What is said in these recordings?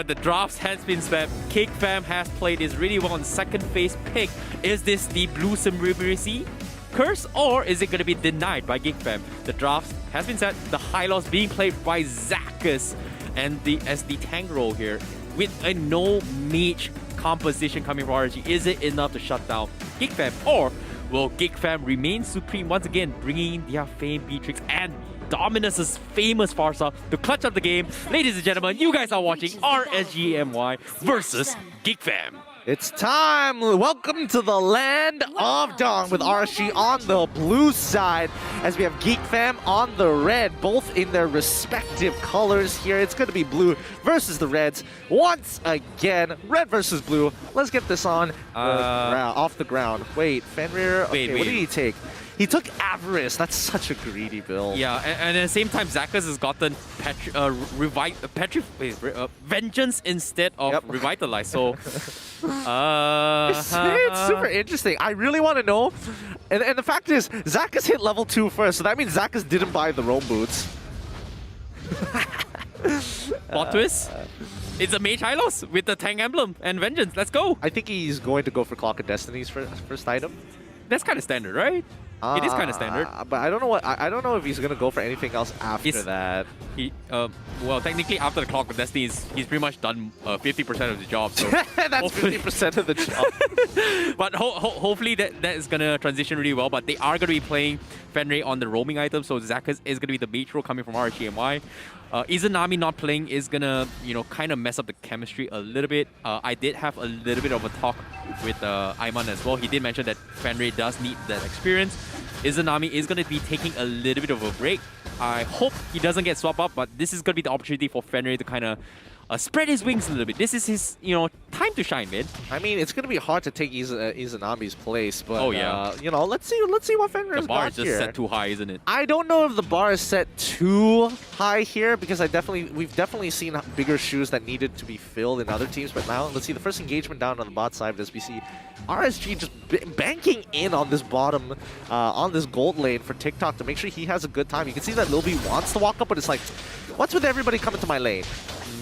the drafts has been spent. Geek Fam has played this really well on second phase pick. Is this the Blue Supremacy curse, or is it going to be denied by Geek Fam? The drafts has been set. The high loss being played by Zakus and as the tank role here with a no mage composition coming from RSG. Is it enough to shut down Geek Fam, or will Geek Fam remain supreme once again, bringing their famed Beatrix and Dominus's famous Farsa to clutch up the game? Ladies and gentlemen, you guys are watching RSG MY versus Geek Fam. It's time! Welcome to the land of Dawn with RSG on the blue side as we have Geek Fam on the red, both in their respective colors here. It's going to be blue versus the reds once again. Red versus blue. Let's get this on off the ground. Wait, Fenrir, okay, wait. What did he take? He took Avarice. That's such a greedy build. Yeah, and at the same time, Zakus has gotten Vengeance instead of Revitalize. So, it's super interesting. I really want to know. And the fact is, Zakus hit level 2 first, so that means Zakus didn't buy the Rome boots. Plot twist. It's a Mage Hylos with the Tank Emblem and Vengeance. Let's go. I think he's going to go for Clock of Destiny's first item. That's kind of standard, right? It is kind of standard. But I don't know I don't know if he's gonna go for anything else after that. Well, technically after the Clock of Destiny, he's pretty much done 50% of the job. So that's 50% of the job. But hopefully that is gonna transition really well. But they are gonna be playing Fenrir on the roaming item, so Zakus is gonna be the mage role coming from RSGMY. Izanami not playing is gonna, kind of mess up the chemistry a little bit. I did have a little bit of a talk with Ayman as well. He did mention that Fenrir does need that experience. Izanami is gonna be taking a little bit of a break. I hope he doesn't get swapped up, but this is gonna be the opportunity for Fenrir to kind of spread his wings a little bit. This is his, time to shine, man. I mean, it's gonna be hard to take Izanami's place, but let's see what Fenrir's The bar got is just here. set too high, isn't it? I don't know if the bar is set too high here because we've definitely seen bigger shoes that needed to be filled in other teams. But now let's see the first engagement down on the bot side as we see RSG just banking in on this bottom, on this gold lane for TikTok to make sure he has a good time. You can see that Lil B wants to walk up, but it's like, what's with everybody coming to my lane?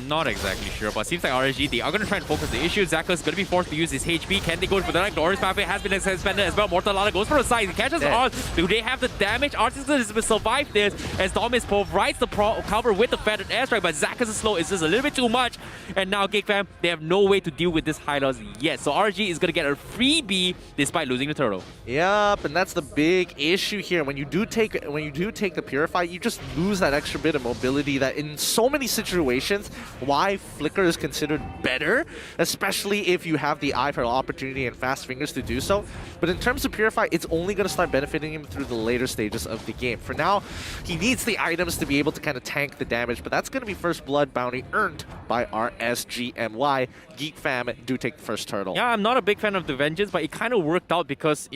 Not exactly sure, but seems like RSG, they are going to try and focus the issue. Zakus is going to be forced to use his HP. Can they go for the night? Glorious pathway has been suspended as well. Mortal Lala goes for a side. He catches Art. Do they have the damage? Art is going to survive this as Dominus provides the cover with the feathered airstrike, but Zakus is slow. It's just a little bit too much. And now Geek Fam, they have no way to deal with this high loss yet. So RSG is going to get a freebie despite losing the turtle. Yep, and that's the big issue here. When you do take the Purify, you just lose that extra bit of mobility that in so many situations, why Flicker is considered better, especially if you have the eye for opportunity and fast fingers to do so. But in terms of Purify, it's only going to start benefiting him through the later stages of the game. For now, he needs the items to be able to kind of tank the damage, but that's going to be first blood bounty earned by RSGMY. Geek Fam do take the first turtle. Yeah, I'm not a big fan of the Vengeance, but it kind of worked out because,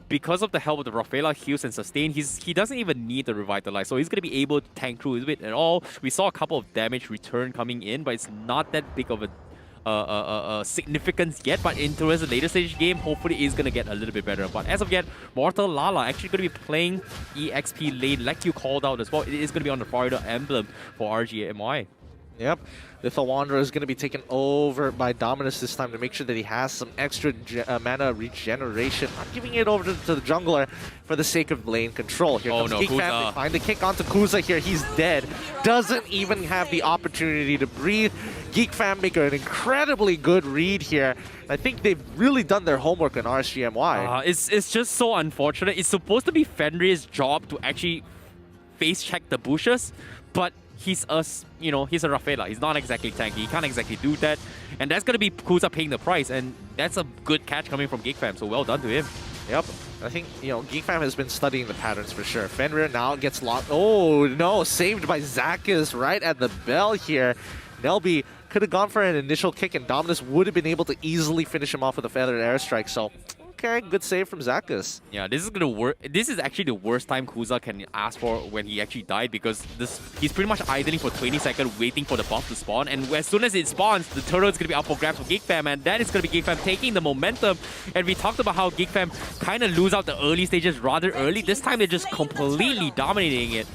because of the help of the Rafaela heals and sustain, he doesn't even need the Revitalize, so he's going to be able to tank through it at all. We saw a couple of damage return coming in, but it's not that big of a significance yet. But towards the later stage game, hopefully it's going to get a little bit better. But as of yet, Mortal Lala actually going to be playing EXP lane like you called out as well. It is going to be on the Florida emblem for RGMY. Yep. Lethal Wanderer is going to be taken over by Dominus this time to make sure that he has some extra mana regeneration. Not giving it over to the jungler for the sake of lane control. Here comes Geek Fam. They find the kick onto Kuza here. He's dead. Doesn't even have the opportunity to breathe. Geek Fam make an incredibly good read here. I think they've really done their homework on RSGMY. It's just so unfortunate. It's supposed to be Fenrir's job to actually face check the bushes, but he's a Rafaela. He's not exactly tanky. He can't exactly do that. And that's going to be Kuza paying the price. And that's a good catch coming from Geek Fam. So well done to him. Yep. I think, Geek Fam has been studying the patterns for sure. Fenrir now gets locked. Oh, no. Saved by Zakus right at the bell here. Nelby could have gone for an initial kick, and Dominus would have been able to easily finish him off with a feathered airstrike. So, okay, good save from Zakus. Yeah, this is gonna work. This is actually the worst time Kuza can ask for when he actually died, because he's pretty much idling for 20 seconds waiting for the buff to spawn, and as soon as it spawns, the turtle is gonna be up for grabs for Geek Fam, and then it's gonna be Geek Fam taking the momentum. And we talked about how Geek Fam kind of lose out the early stages rather early. This time they're just completely dominating it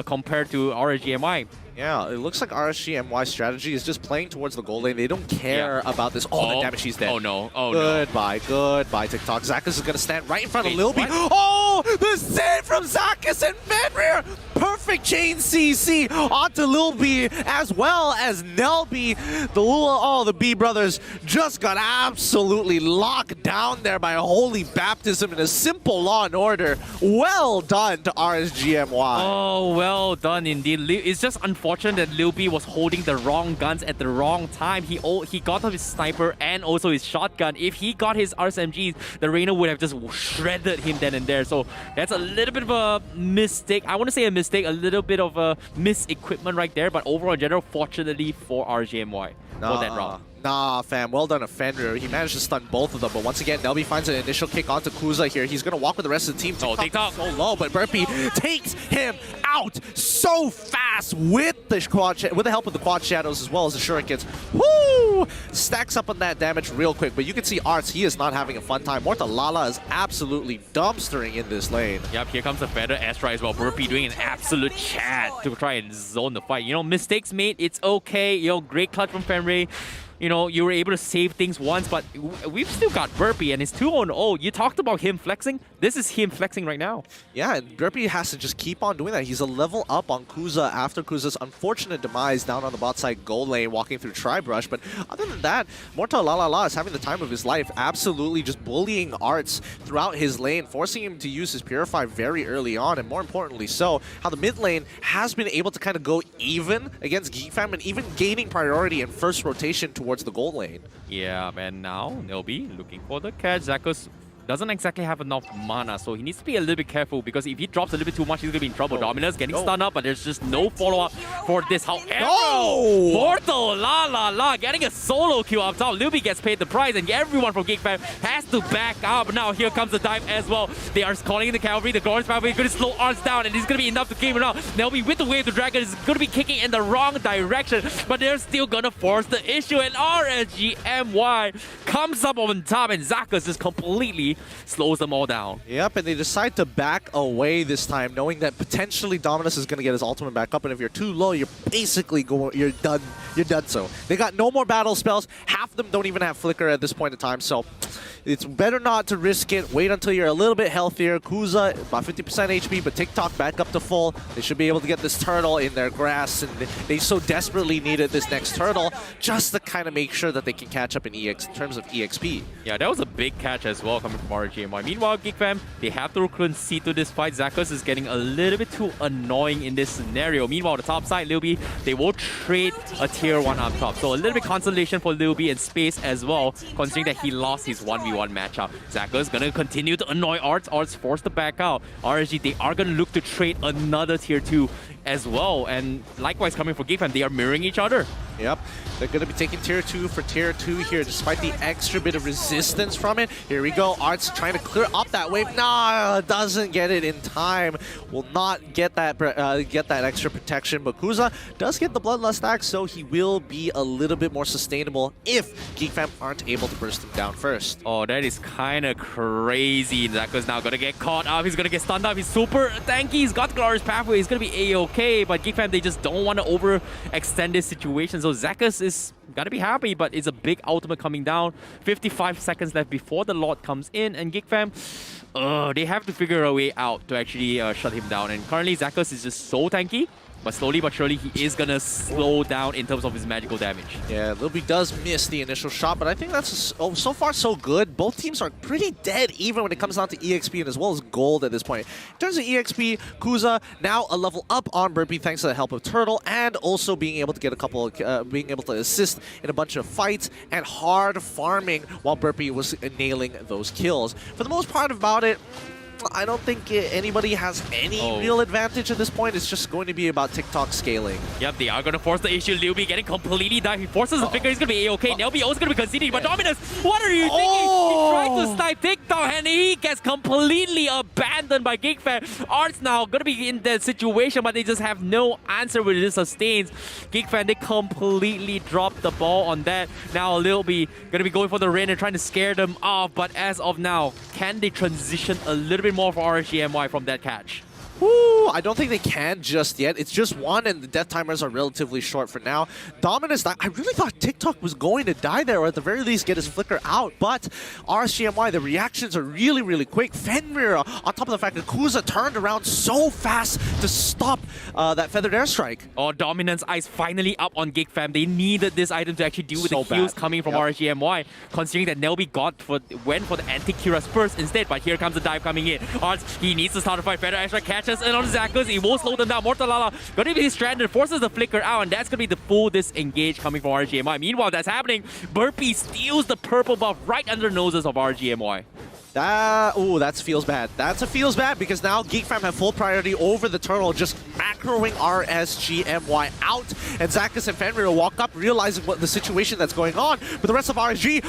compared to RSGMI. Yeah, it looks like RSG MY strategy is just playing towards the gold lane. They don't care about this. Oh, the damage, he's dead. Oh no, oh goodbye, goodbye, TikTok. Zakkus is going to stand right in front of Lil B. what? Oh, the save from Zakkus and Fenrir. Perfect chain CC onto Lil B as well as Nelby. The B brothers just got absolutely locked down there by a holy baptism in a simple Law and Order. Well done to RSG MY. Oh, well done indeed. It's just unfortunate that Lil B was holding the wrong guns at the wrong time. He got off his sniper and also his shotgun. If he got his RSMGs, the Reina would have just shredded him then and there. So that's a little bit of a mistake. I want to say a mistake, a little bit of a misequipment right there. But overall, in general, fortunately for RGMY for that round. Nah, fam. Well done, Fenrir. He managed to stun both of them. But once again, Nelby finds an initial kick onto Kuza here. He's going to walk with the rest of the team. TikTok so low, but Burpee takes him out so fast with the help of the quad shadows as well as the shurikens. Woo! Stacks up on that damage real quick. But you can see Arts, he is not having a fun time. Mortalala is absolutely dumpstering in this lane. Yep, here comes the Feather Astra as well. Burpee doing an absolute chat to try and zone the fight. You know, mistakes made, it's okay. You know, great clutch from Fenrir. You know, you were able to save things once, but we've still got Burpee and it's 2-0. You talked about him flexing. This is him flexing right now. Yeah, and Burpee has to just keep on doing that. He's a level up on Kuza after Kuza's unfortunate demise down on the bot side gold lane, walking through Tri-Brush. But other than that, Mortalala is having the time of his life, absolutely just bullying Arts throughout his lane, forcing him to use his Purify very early on, and more importantly so, how the mid lane has been able to kind of go even against Geek Fam and even gaining priority in first rotation towards the gold lane. Yeah, and now Nelby looking for the catch. Zakkus doesn't exactly have enough mana, so he needs to be a little bit careful because if he drops a little bit too much, he's going to be in trouble. Dominus getting stunned up, but there's just no follow-up for this. However, Mortalala getting a solo kill up top. Luby gets paid the price, and everyone from Geek Fam has to back up. Now here comes the dive as well. They are calling in the cavalry. The Glorious Pathway is going to slow Arts down, and it's going to be enough to kill him out. Nelby with the wave, the dragon is going to be kicking in the wrong direction, but they're still going to force the issue, and RSGMY comes up on top, and Zakkus just completely slows them all down. Yep, and they decide to back away this time, knowing that potentially Dominus is going to get his ultimate back up, and if you're too low, you're basically you're done. You're done. So they got no more battle spells. Half of them don't even have flicker at this point in time. So it's better not to risk it. Wait until you're a little bit healthier. Kuza about 50% HP, but TikTok back up to full. They should be able to get this turtle in their grass, and they so desperately needed this next turtle just to kind of make sure that they can catch up in terms of EXP. Yeah, that was a big catch as well coming from RGMY. Meanwhile, Geek Fam, they have to concede to this fight. Zakkus is getting a little bit too annoying in this scenario. Meanwhile, the top side, Lil B, they will trade a tier 1 up top. So a little bit consolation for Lil B and space as well, considering that he lost his 1v1 matchup. Zakkus gonna continue to annoy Arts. Arts forced to back out. RSG, they are gonna look to trade another tier 2 as well. And likewise coming for Geek Fam, they are mirroring each other. Yep, they're going to be taking tier 2 for tier 2 here, despite the extra bit of resistance from it. Here we go, Arts trying to clear up that wave. Nah, doesn't get it in time. Will not get that extra protection. But Kuza does get the Bloodlust axe, so he will be a little bit more sustainable if Geek Fam aren't able to burst him down first. Oh, that is kind of crazy. Zakkus now going to get caught up. He's going to get stunned up. He's super tanky. He's got Glorious Pathway. He's going to be A-okay, but Geek Fam, they just don't want to overextend this situation. So Zakkus is gotta be happy, but it's a big ultimate coming down. 55 seconds left before the Lord comes in, and Geek Fam, they have to figure a way out to actually shut him down. And currently Zakkus is just so tanky, but slowly but surely he is gonna slow down in terms of his magical damage. Yeah, Lil B does miss the initial shot, but I think that's so far so good. Both teams are pretty dead even when it comes down to EXP and as well as gold at this point. In terms of EXP, Kuza now a level up on Burpee thanks to the help of Turtle, and also being able to get a couple of, being able to assist in a bunch of fights and hard farming while Burpee was nailing those kills. For the most part about it, I don't think anybody has any real advantage at this point. It's just going to be about TikTok scaling. Yep, they are going to force the issue. Lil B getting completely dive. He forces the figure. He's going to be A-okay. Nelby also going to be conceding. But Dominus, what are you thinking? He tried to snipe TikTok and he gets completely abandoned by Geek Fam. Arts now going to be in that situation, but they just have no answer with this sustains. Geek Fam, they completely dropped the ball on that. Now Lil B going to be going for the rain and trying to scare them off. But as of now, can they transition a little bit more for RSGMY from that catch? Ooh, I don't think they can just yet. It's just one, and the death timers are relatively short for now. Dominus, I really thought TikTok was going to die there, or at the very least get his flicker out. But RSGMY, the reactions are really, really quick. Fenrir, on top of the fact that Kuza turned around so fast to stop that feathered airstrike. Oh, Dominance Ice finally up on Geek Fam. They needed this item to actually deal with So the heals bad. coming from Yep. RSGMY, considering that Nelby went for the anti-Kira's first instead. But here comes the dive coming in. Arts, he needs to start a fight. Feather Extra catches in on Zakus. He won't slow them down. Mortalala gonna be stranded, forces the flicker out, and that's gonna be the full disengage coming from RGMY. Meanwhile, that's happening. Burpee steals the purple buff right under the noses of RGMY. That feels bad. That's a feels bad because now Geek Fam have full priority over the turtle, just macroing RSGMY out. And Zakus and Fenrir will walk up, realizing what the situation that's going on. But the rest of RSG,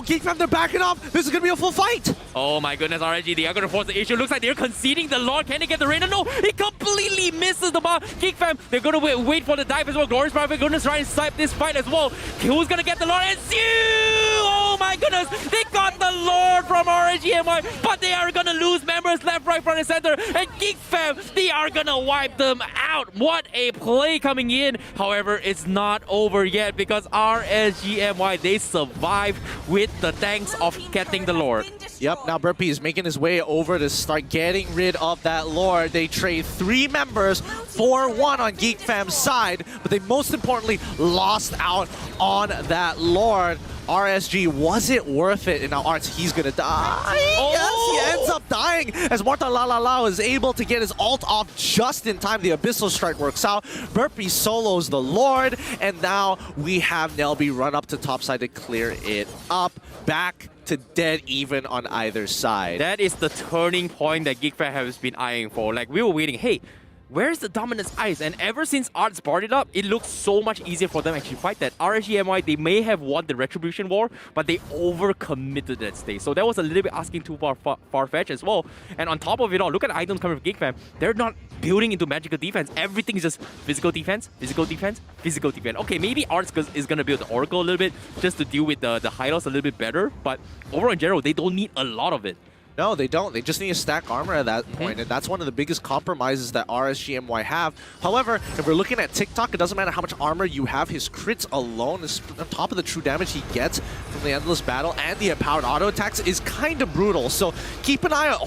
Geek Fam, they're backing up. This is gonna be a full fight. Oh my goodness, RSG, they are gonna force the issue. Looks like they're conceding the Lord. Can they get the Rainer? No, he completely misses the bar. Geek Fam, they're gonna wait for the dive as well. Glorious Prophet gonna try and snipe this fight as well. Who's gonna get the Lord? And oh my goodness, they got the Lord from RSGMY, but they are gonna lose members left, right, front, and center. And Geek Fam, they are gonna wipe them out. What a play coming in. However, it's not over yet because RSGMY, they survive with the thanks of getting the Lord. Yep, now Burpee is making his way over to start getting rid of that Lord. They trade 3 members, 4-1 on Geek Fam's side, but they most importantly lost out on that Lord. RSG, was it worth it? And now Arts, he's gonna die. Yes, he ends up dying as Mortalala is able to get his ult off just in time. The Abyssal Strike works out. Burpee solos the Lord, and now we have Nelby run up to topside to clear it up. Back to dead even on either side. That is the turning point that Geek Fam has been eyeing for. Like, we were waiting, hey, where's the Dominance Ice? And ever since Arts brought it up, it looks so much easier for them to actually fight that. RSGMY, they may have won the Retribution War, but they overcommitted that stage. So that was a little bit asking too far-fetched as well. And on top of it all, look at the items coming from Geek Fam. They're not building into magical defense. Everything is just physical defense, physical defense, physical defense. Okay, maybe Arts is going to build the Oracle a little bit just to deal with the Hylos a little bit better, but overall in general, they don't need a lot of it. No, they don't. They just need to stack armor at that point, and that's one of the biggest compromises that RSGMY have. However, if we're looking at TikTok, it doesn't matter how much armor you have. His crits alone is on top of the true damage he gets from the Endless Battle and the empowered auto attacks is kind of brutal. So keep an eye on...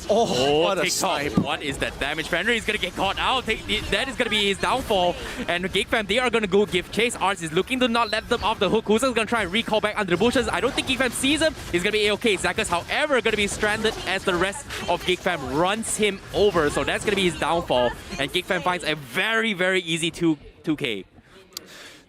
what a TikTok. snipe. What is that damage? Fenrir is going to get caught out. That is going to be his downfall. And Geek Fam, they are going to go give chase. Arts is looking to not let them off the hook. Kuza's going to try and recall back under the bushes. I don't think Geek Fam sees him. He's going to be A-okay. Zakus, however, going to be stranded as the rest of Geek Fam runs him over. So that's going to be his downfall. And Geek Fam finds a very, very easy 2K.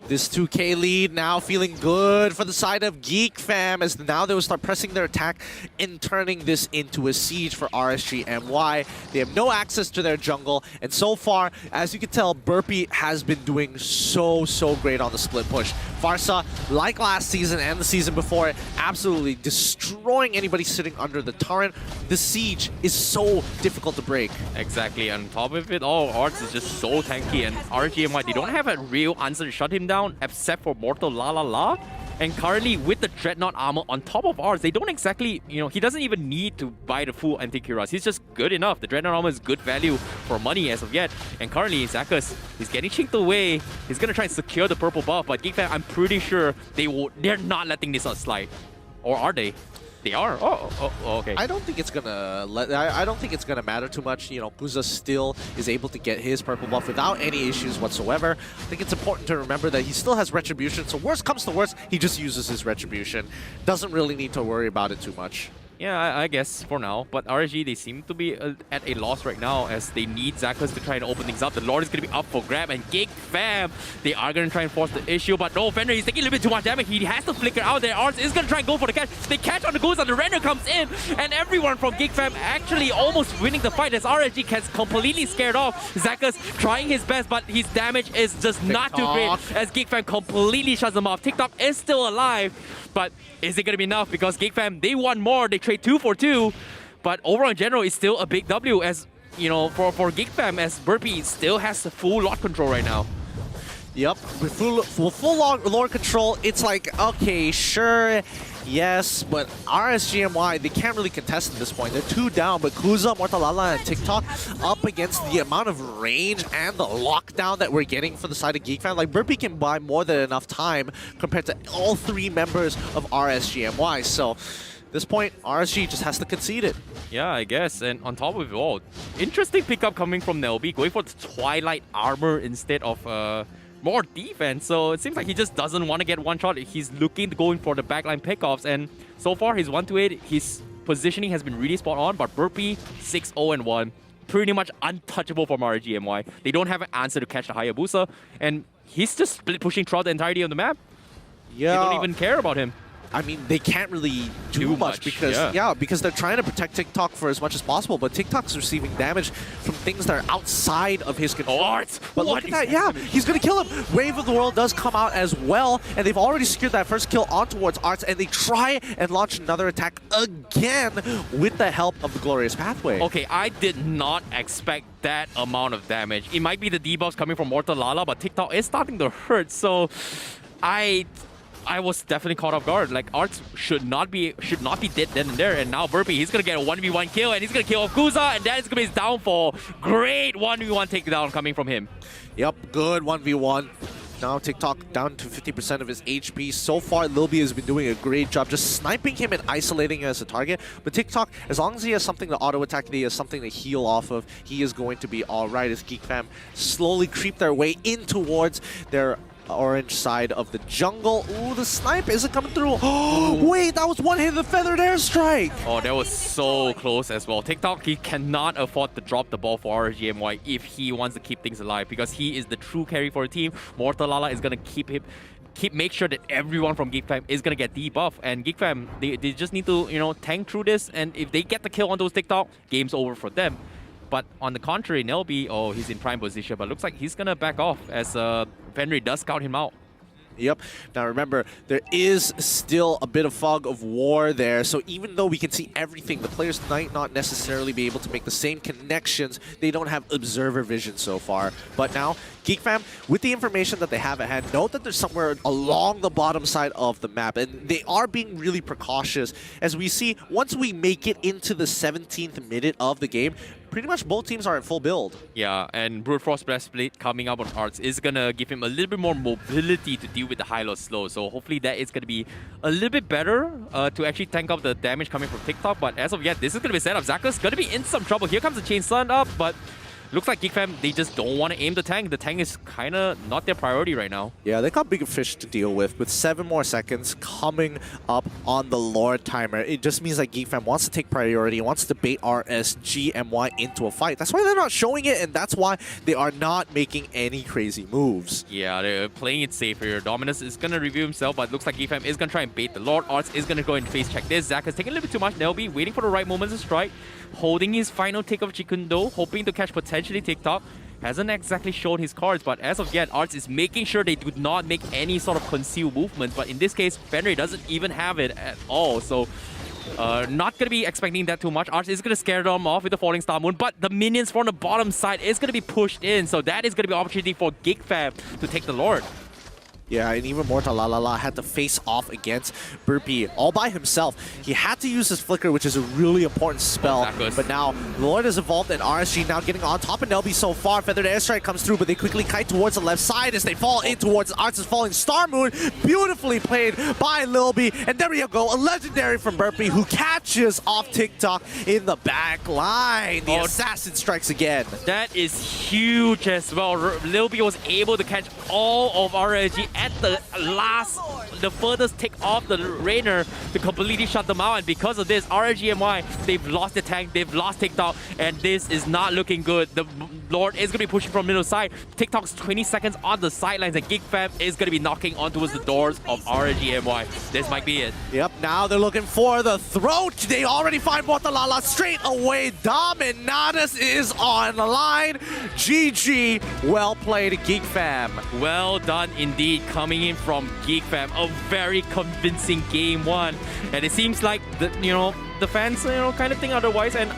This 2K lead now feeling good for the side of Geek Fam as now they will start pressing their attack and turning this into a siege for RSGMY. They have no access to their jungle, and so far, as you can tell, Burpee has been doing so great on the split push. Farsa, like last season and the season before, absolutely destroying anybody sitting under the turret. The siege is so difficult to break. Exactly. On top of it all, Arts is just so tanky, and RGMY, they don't have a real answer to shut him down except for Mortal La. And currently with the Dreadnought armor on top of Arts, they don't exactly, he doesn't even need to buy the full anti-Kiras. He's just good enough. The Dreadnought armor is good value for money as of yet. And currently Zakus is getting chinked away. He's gonna try and secure the purple buff, but Geek Fam, I'm pretty sure they're not letting this slide. Or are they? They are. Okay. I don't think it's gonna I don't think it's gonna matter too much. Kuza still is able to get his purple buff without any issues whatsoever. I think it's important to remember that he still has retribution. So worst comes to worst, he just uses his retribution. Doesn't really need to worry about it too much. Yeah, I guess for now. But RSG, they seem to be at a loss right now as they need Zakus to try and open things up. The Lord is going to be up for grab, and Geek Fam, they are going to try and force the issue. But no, Fenrir, he's taking a little bit too much damage. He has to flicker out there. Arts is going to try and go for the catch. They catch on the goose, and the render comes in. And everyone from Geek Fam actually almost winning the fight as RSG gets completely scared off. Zakus trying his best, but his damage is just not too great as Geek Fam completely shuts them off. TikTok is still alive, but is it going to be enough? Because Geek Fam, they want more. They trade 2 for 2. But overall in general, it's still a big W as, for Geek Fam, as Burpee still has the full lot control right now. Yep, with full Lord control, it's like, okay, sure, Yes, but RSGMY, they can't really contest at this point. They're 2 down, but Kuza, Mortalala, and TikTok up against the amount of range and the lockdown that we're getting for the side of Geek Fam. Like, Burpee can buy more than enough time compared to all 3 members of RSGMY. So, at this point, RSG just has to concede it. Yeah, I guess. And on top of it all, interesting pickup coming from Nelby, going for the Twilight Armor instead of more defense. So it seems like he just doesn't want to get one shot. He's looking to go in for the backline pickoffs. And so far, his 1-8, his positioning has been really spot on. But Burpee, 6-0-1. Pretty much untouchable from RGMY. They don't have an answer to catch the Hayabusa. And he's just split pushing throughout the entirety of the map. Yeah. They don't even care about him. I mean, they can't really do Too much because because they're trying to protect TikTok for as much as possible, but TikTok's receiving damage from things that are outside of his control. Arts! But look at that, yeah, he's gonna kill him. Wave of the World does come out as well, and they've already secured that first kill on towards Arts, and they try and launch another attack again with the help of the Glorious Pathway. Okay, I did not expect that amount of damage. It might be the debuffs coming from Mortalala, but TikTok is starting to hurt, so I was definitely caught off guard. Like, Arts should not be dead then and there. And now Burpee, he's gonna get a 1v1 kill, and he's gonna kill off Kuza, and that is gonna be his downfall. Great 1v1 takedown coming from him. Yep, good 1v1. Now TikTok down to 50% of his HP. So far, Lilby has been doing a great job just sniping him and isolating him as a target. But TikTok, as long as he has something to auto-attack, he has something to heal off of, he is going to be alright as Geek Fam slowly creep their way in towards their orange side of the jungle. Ooh, the snipe isn't coming through. Oh, wait, that was one hit of the feathered airstrike. Oh, that was so close as well. TikTok, he cannot afford to drop the ball for RGMY if he wants to keep things alive, because he is the true carry for the team. Mortalala is going to make sure that everyone from Geek Fam is going to get debuff. And Geek Fam, they just need to, you know, tank through this. And if they get the kill on those TikTok, game's over for them. But on the contrary, Nelby, oh, he's in prime position, but looks like he's going to back off as Fenrir does scout him out. Yep. Now remember, there is still a bit of fog of war there, so even though we can see everything, the players might not necessarily be able to make the same connections. They don't have observer vision so far. But now, Geek Fam, with the information that they have at hand, note that there's somewhere along the bottom side of the map, and they are being really precautious. As we see, once we make it into the 17th minute of the game, pretty much both teams are at full build. Yeah, and Brute Force Breastplate coming up on Arts is going to give him a little bit more mobility to deal with the high-low slow. So hopefully that is going to be a little bit better to actually tank up the damage coming from TikTok. But as of yet, this is going to be set up. Zaka's going to be in some trouble. Here comes the Chain Sun up, but looks like Geek Fam, they just don't want to aim the tank. The tank is kind of not their priority right now. Yeah, they got bigger fish to deal with 7 more seconds coming up on the Lord timer. It just means that Geek Fam wants to take priority, wants to bait RSG MY into a fight. That's why they're not showing it, and that's why they are not making any crazy moves. Yeah, they're playing it safe here. Dominus is going to review himself, but looks like Geek Fam is going to try and bait the Lord. Arts is going to go and face check this. Zach is taking a little bit too much. Nelby waiting for the right moment to strike. Holding his final take of Chikundo, hoping to catch potentially TikTok. Hasn't exactly shown his cards, but as of yet, Arts is making sure they do not make any sort of concealed movements. But in this case, Fenrir doesn't even have it at all, so not going to be expecting that too much. Arts is going to scare them off with the Falling Star Moon, but the minions from the bottom side is going to be pushed in, so that is going to be an opportunity for Geek Fam to take the Lord. Yeah, and even Mortalala had to face off against Burpee all by himself. He had to use his Flicker, which is a really important spell. But now, Lord has evolved, and RSG now getting on top of Nelby so far. Feathered Airstrike comes through, but they quickly kite towards the left side as they fall in towards Arts' Falling Star Moon. Beautifully played by Lilby. And there we go, a legendary from Burpee who catches off TikTok in the back line. The assassin strikes again. That is huge as well. Lilby was able to catch all of RSG at the furthest tick off the Rainer to completely shut them out, and because of this, RGMY, they've lost the tank, they've lost TikTok, and this is not looking good. The Lord is going to be pushing from middle side. TikTok's 20 seconds on the sidelines, and Geek Fam is going to be knocking on towards the doors of RGMY. This might be it. Yep, now they're looking for the throat. They already find Mortalala straight away. Dominatus is on the line. GG, well played, Geek Fam. Well done indeed, coming in from Geek Fam. A very convincing game one, and it seems like the fans kind of think otherwise. And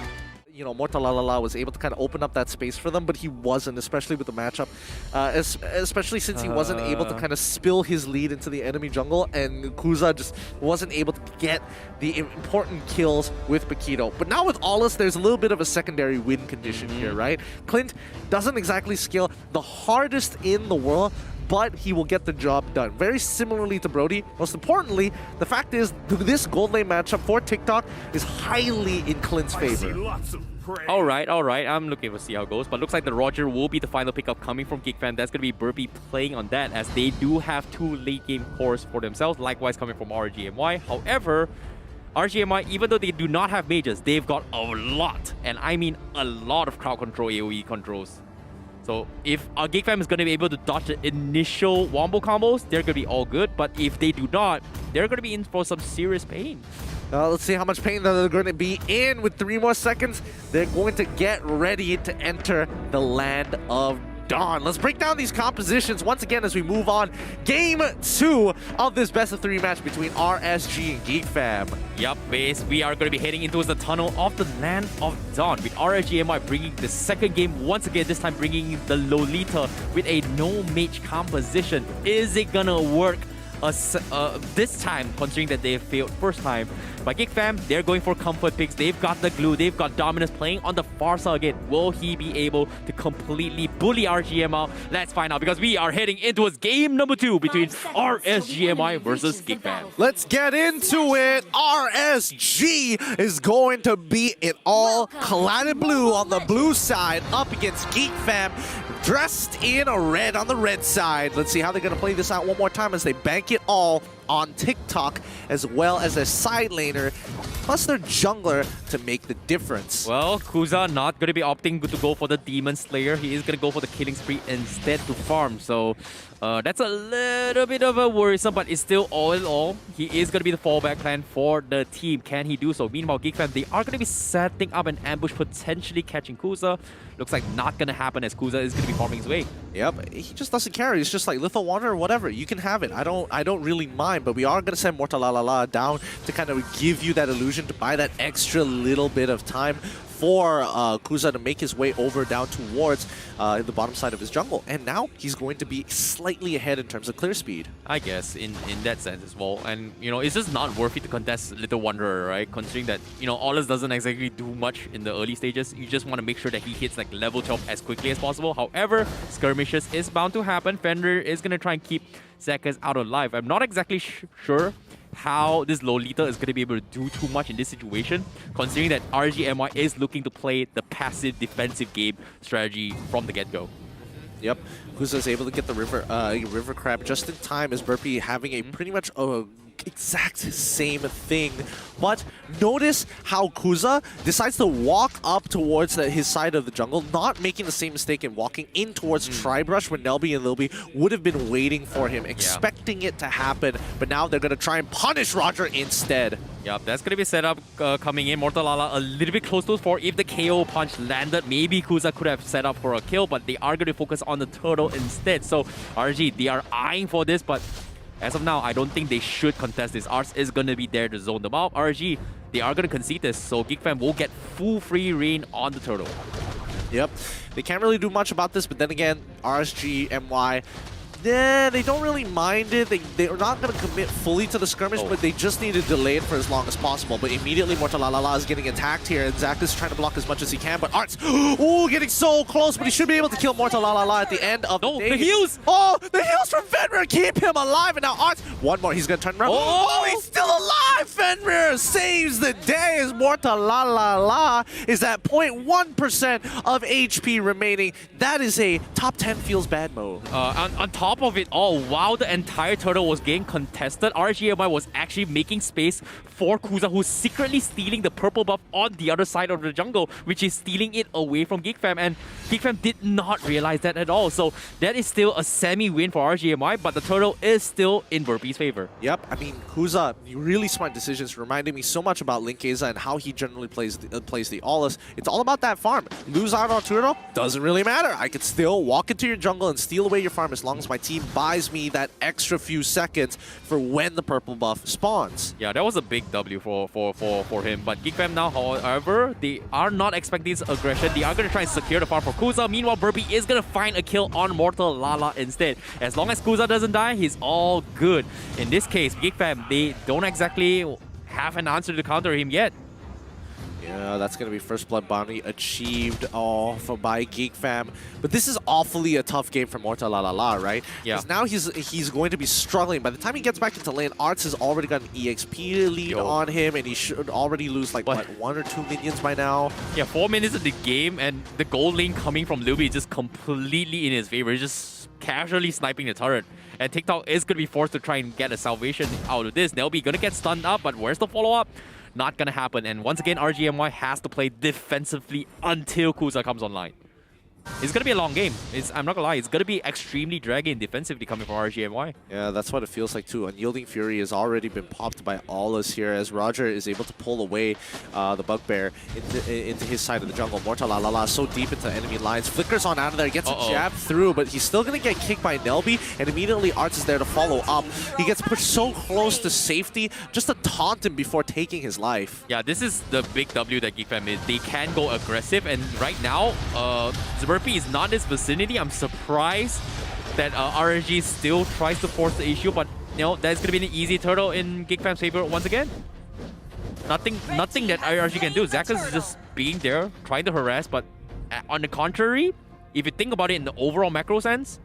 you know, Mortalalala was able to kind of open up that space for them, but he wasn't, especially with the matchup, especially since he wasn't able to kind of spill his lead into the enemy jungle, and Kuza just wasn't able to get the important kills with Paquito. But now with Aulus, there's a little bit of a secondary win condition here, right? Clint doesn't exactly scale the hardest in the world, but he will get the job done. Very similarly to Brody. Most importantly, the fact is this gold lane matchup for TikTok is highly in Clint's favor. All right. I'm looking to see how it goes, but looks like the Roger will be the final pickup coming from Geek Fam. That's going to be Burpee playing on that, as they do have 2 late game cores for themselves, likewise coming from RSG MY. However, RSG MY, even though they do not have mages, they've got a lot, and I mean a lot of crowd control AoE controls. So if our Geek Fam is going to be able to dodge the initial wombo combos, they're going to be all good. But if they do not, they're going to be in for some serious pain. Let's see how much pain that they're going to be in with 3 more seconds. They're going to get ready to enter the land of Dawn. Let's break down these compositions once again as we move on. Game 2 of this best of 3 match between RSG and Geek Fam. Yup, base. We are going to be heading into the tunnel of the land of Dawn, with RSG MY bringing the second game once again, this time bringing the Lolita with a no mage composition. Is it gonna work this time, considering that they failed first time? By Geek Fam, they're going for comfort picks. They've got the glue, they've got Dominus playing on the far side again. Will he be able to completely bully RGM out? Let's find out, because we are heading into game number 2 between RSGMI versus Geek Fam. Let's get into it. RSG is going to be it all cladded blue on the blue side, up against Geek Fam, dressed in a red on the red side. Let's see how they're going to play this out one more time as they bank it all on TikTok, as well as their side laner, plus their jungler to make the difference. Well, Kuza not going to be opting to go for the Demon Slayer. He is going to go for the killing spree instead to farm. So that's a little bit of a worrisome, but it's still all in all, he is going to be the fallback plan for the team. Can he do so? Meanwhile, Geek Fam, they are going to be setting up an ambush, potentially catching Kuza. Looks like not going to happen, as Kuza is going to be farming his way. Yep, he just doesn't care. He's just like, Lethal Water or whatever, you can have it. I don't really mind, but we are going to send Mortalalala down to kind of give you that illusion, to buy that extra little bit of time for Kuza to make his way over down towards the bottom side of his jungle. And now he's going to be slightly ahead in terms of clear speed. I guess, in that sense as well. And, you know, it's just not worth it to contest Little Wanderer, right? Considering that, you know, Aulus doesn't exactly do much in the early stages. You just want to make sure that he hits, like, level 12 as quickly as possible. However, skirmishes is bound to happen. Fender is going to try and keep Zekers out of life. I'm not exactly sure how this Lolita is going to be able to do too much in this situation, considering that RGMY is looking to play the passive defensive game strategy from the get-go. Yep, Kuza's able to get the river crab just in time, as Burpee having a pretty much exact same thing. But notice how Kuza decides to walk up towards his side of the jungle, not making the same mistake in walking in towards Tribrush when Nelby and Lilby would have been waiting for him, expecting it to happen. But now they're going to try and punish Roger instead. Yep, that's going to be set up coming in. Mortalala a little bit close to his fort. If the KO punch landed, maybe Kuza could have set up for a kill, but they are going to focus on the turtle instead. So RG, they are eyeing for this, but as of now, I don't think they should contest this. Ars is going to be there to zone them out. RG, they are going to concede this, so Geek Fam will get full free reign on the turtle. Yep, they can't really do much about this, but then again, RSG, MY, they don't really mind it. They are not going to commit fully to the skirmish, but they just need to delay it for as long as possible. But immediately, Mortalalala is getting attacked here, and Zach is trying to block as much as he can. But Arts, ooh, getting so close, but he should be able to kill Mortalalala at the end of the day. The heals! Oh, the heals from Fenrir keep him alive, and now Arts, one more, he's going to turn around. Oh, he's still alive! Fenrir saves the day as Mortalalala is at 0.1% of HP remaining. That is a top 10 feels bad mode. On top of it all, while the entire turtle was getting contested, RGMI was actually making space for Kuza, who's secretly stealing the purple buff on the other side of the jungle, which is stealing it away from Geek Fam, and Geek Fam did not realize that at all. So that is still a semi-win for RGMI, but the turtle is still in Burpee's favor. Yep, I mean, Kuza, really smart decisions, reminding me so much about Linkeza and how he generally plays the Aulus. It's all about that farm. Lose out on turtle, doesn't really matter. I could still walk into your jungle and steal away your farm as long as my my team buys me that extra few seconds for when the purple buff spawns. Yeah, that was a big W for him. But Geek Fam now, however, they are not expecting this aggression. They are going to try and secure the farm for Kuza. Meanwhile, Burpee is going to find a kill on Mortal Lala instead. As long as Kuza doesn't die, he's all good. In this case, Geek Fam, they don't exactly have an answer to counter him yet. Yeah, that's going to be first blood bounty achieved by Geek Fam. But this is awfully a tough game for Mortal La La La, right? Yeah. Because now he's going to be struggling. By the time he gets back into lane, Arts has already got an EXP lead on him, and he should already lose like, what, 1 or 2 minions by now? Yeah, 4 minutes of the game, and the gold lane coming from Luby is just completely in his favor. He's just casually sniping the turret. And TikTok is going to be forced to try and get a salvation out of this. Nelby going to get stunned up, but where's the follow-up? Not going to happen. And once again, RGMY has to play defensively until Kuza comes online. It's going to be a long game. I'm not going to lie. It's going to be extremely dragging defensively coming from RGMY. Yeah, that's what it feels like too. Unyielding Fury has already been popped by Aulus here as Roger is able to pull away the Bugbear into his side of the jungle. Mortal La La La so deep into enemy lines. Flickers on out of there, gets a jab through, but he's still going to get kicked by Nelby, and immediately Arts is there to follow up. He gets pushed so close to safety just to taunt him before taking his life. Yeah, this is the big W that Geek Fam is. They can go aggressive, and right now, Burpee is not in this vicinity. I'm surprised that RSG still tries to force the issue, but you know, that's going to be an easy turtle in Geek Fam's favor once again. Nothing that RSG can do. Zakus is just being there, trying to harass, but on the contrary, if you think about it in the overall macro sense,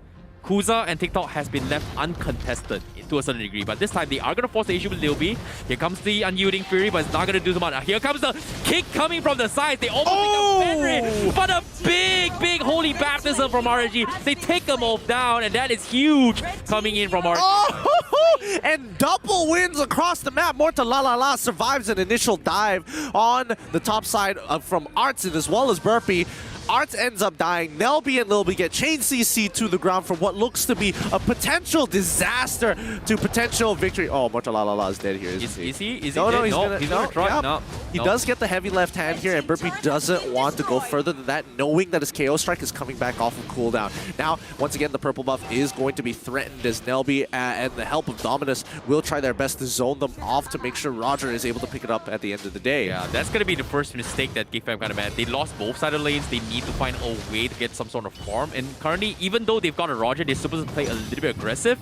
Kuza and TikTok has been left uncontested to a certain degree, but this time they are going to force the issue with Lil B. Here comes the Unyielding Fury, but it's not going to do so much. Here comes the kick coming from the side. They almost take a Fenrir, but a big holy baptism from RSG. They take them all down, and that is huge coming in from RSG. And double wins across the map. Mortal La La La survives an initial dive on the top side from Artson as well as Burpee. Arts ends up dying. Nelby and Lilby get chain CC to the ground from what looks to be a potential disaster to potential victory. Oh, Mortal La La La is dead here, isn't he? Is he? Is no, he no, dead? He's gonna try. Yep. No. He does get the heavy left hand here, and Burpee doesn't want to go further than that, knowing that his KO strike is coming back off of cooldown. Now, once again, the purple buff is going to be threatened as Nelby and the help of Dominus will try their best to zone them off to make sure Roger is able to pick it up at the end of the day. Yeah, that's going to be the first mistake that Geek Fam kind of made. They lost both side of lanes. They need to find a way to get some sort of farm. And currently, even though they've got a Roger, they're supposed to play a little bit aggressive.